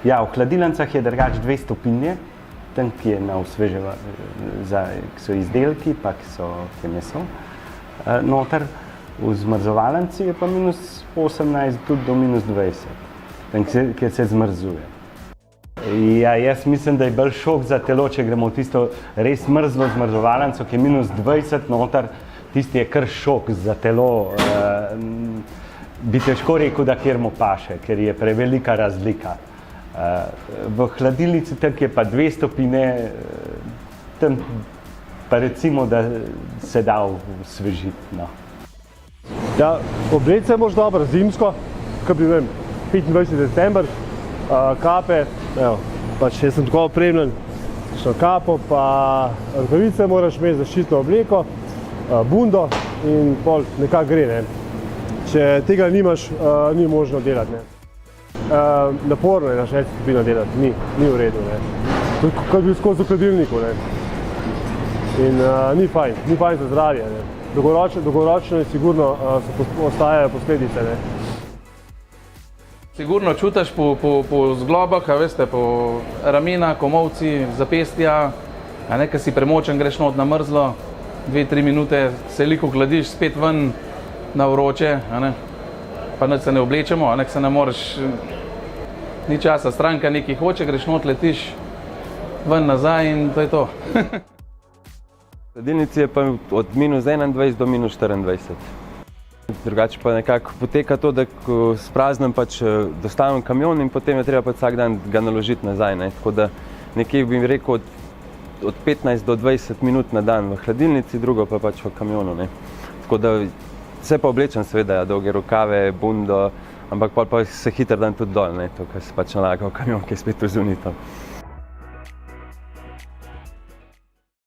Ja, v hladilnicah je drugače 2 stopinje, tam, ki je na osveževa, ki so izdelki, pa ki je meso. Noter v zmrzovalnici je pa minus 18 tudi do minus 20, tam, kjer se zmrzuje. Ja, jaz mislim, da je bolj šok za telo, če gremo v tisto res mrzlo zmrzovalnico, ki je minus 20 noter, tisti je kar šok za telo. Bi težko rekel, da kjer mu paše, ker je prevelika razlika. V hladilnici, tam je pa 2 stopinje, tam pa recimo, da se da osvežiti. No. Ja, obleci se moraš dobro zimsko, kot bi vem, 25. december, kape, evo, pač jaz sem tako opremljen, še kapo, pa rokavice moraš imeti, zaščitno obleko, bundo in pol nekako gre, ne. Če tega nimaš, ni možno delati, ne. Naporno je na 6 stopinjah delati, ni v redu, ne. Kot bi skozi v hladilniku, ne. In ni fajn za zdravje, ne. Dolgoročno sigurno ostajajo posledice, ne. Sigurno čutiš po zglobah, veste, po ramena, komolci, zapestja, ko si premočen, greš not na mrzlo, 2-3 minute se liko hladiš, spet ven na vroče, pa nič se ne oblečemo, ko se ne moreš, ni časa, stranka nekaj hoče, greš not, letiš ven nazaj in to je to. V hladilnici je pa od minus 21 do minus 24. Drugače pa nekako poteka to, da ko spraznem pač dostavim kamion in potem je treba pač vsak dan ga naložiti nazaj, ne. Tako da nekje bi rekel od 15 do 20 minut na dan v hladilnici, drugo pa pač v kamionu, ne. Tako da se pa oblečem seveda, dolge rokave, bundo, ampak pa se hitro dan tudi dol, ne, to, kar se pač nalaga v kamion, ki je spet v zunito.